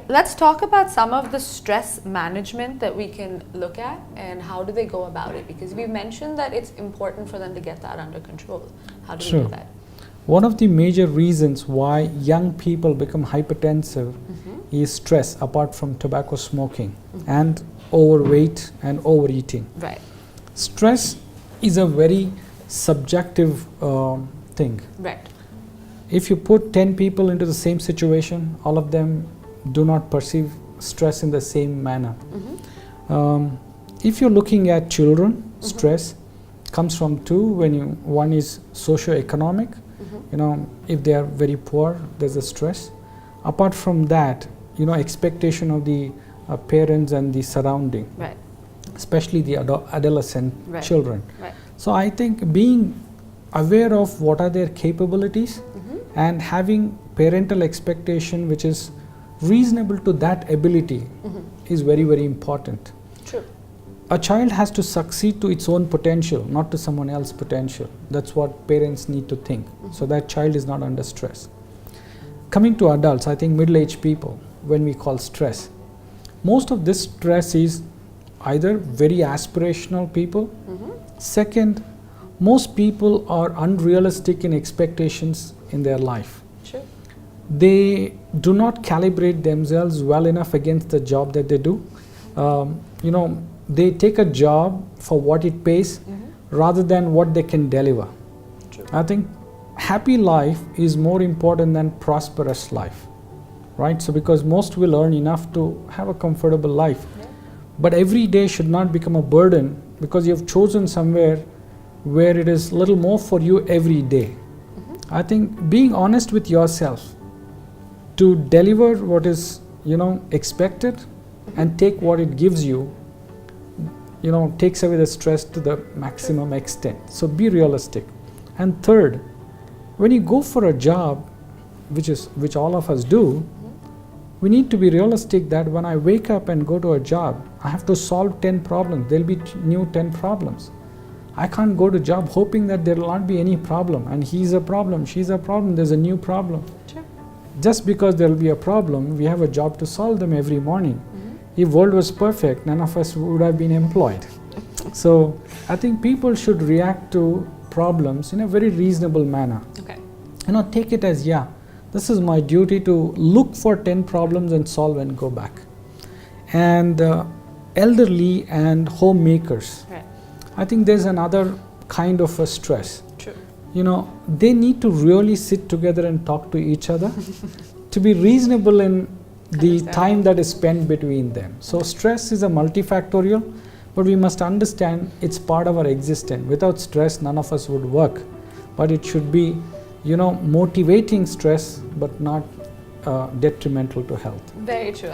Let's talk about some of the stress management that we can look at and how do they go about it, because we mentioned that it's important for them to get that under control. How do we do that? One of the major reasons why young people become hypertensive is stress, apart from tobacco smoking and overweight and overeating. Right. Stress is a very subjective thing. Right. If you put 10 people into the same situation, all of them do not perceive stress in the same manner. If you're looking at children, stress comes from two. One is socio-economic. You know, if they are very poor, there's a stress. Apart from that, you know, expectation of the parents and the surrounding, right, especially the adolescent right, children. Right. So I think being aware of what are their capabilities and having parental expectation which is reasonable to that ability is very, very important. True. A child has to succeed to its own potential, not to someone else's potential. That's what parents need to think, so that child is not under stress. Coming to adults, I think middle-aged people, when we call stress, most of this stress is either very aspirational people. Second, most people are unrealistic in expectations in their life. Sure. They do not calibrate themselves well enough against the job that they do. You know, they take a job for what it pays rather than what they can deliver. True. I think happy life is more important than prosperous life, right? So because most will earn enough to have a comfortable life, but every day should not become a burden because you've chosen somewhere where it is little more for you every day. I think being honest with yourself to deliver what is, you know, expected and take what it gives you, you know, takes away the stress to the maximum extent. So be realistic. And third, when you go for a job, which all of us do, we need to be realistic that when I wake up and go to a job, I have to solve 10 problems. There'll be new 10 problems. I can't go to job hoping that there will not be any problem, and he's a problem, she's a problem, there's a new problem. Sure. Just because there will be a problem, we have a job to solve them every morning. If world was perfect, none of us would have been employed. So I think people should react to problems in a very reasonable manner. Okay. You know, take it as, yeah, this is my duty to look for 10 problems and solve and go back. And elderly and homemakers, Right. I think there's another kind of a stress. True. You know, they need to really sit together and talk to each other to be reasonable in the time that is spent between them. So stress is a multifactorial, but we must understand it's part of our existence. Without stress, none of us would work. But it should be, you know, motivating stress, but not detrimental to health. Very true.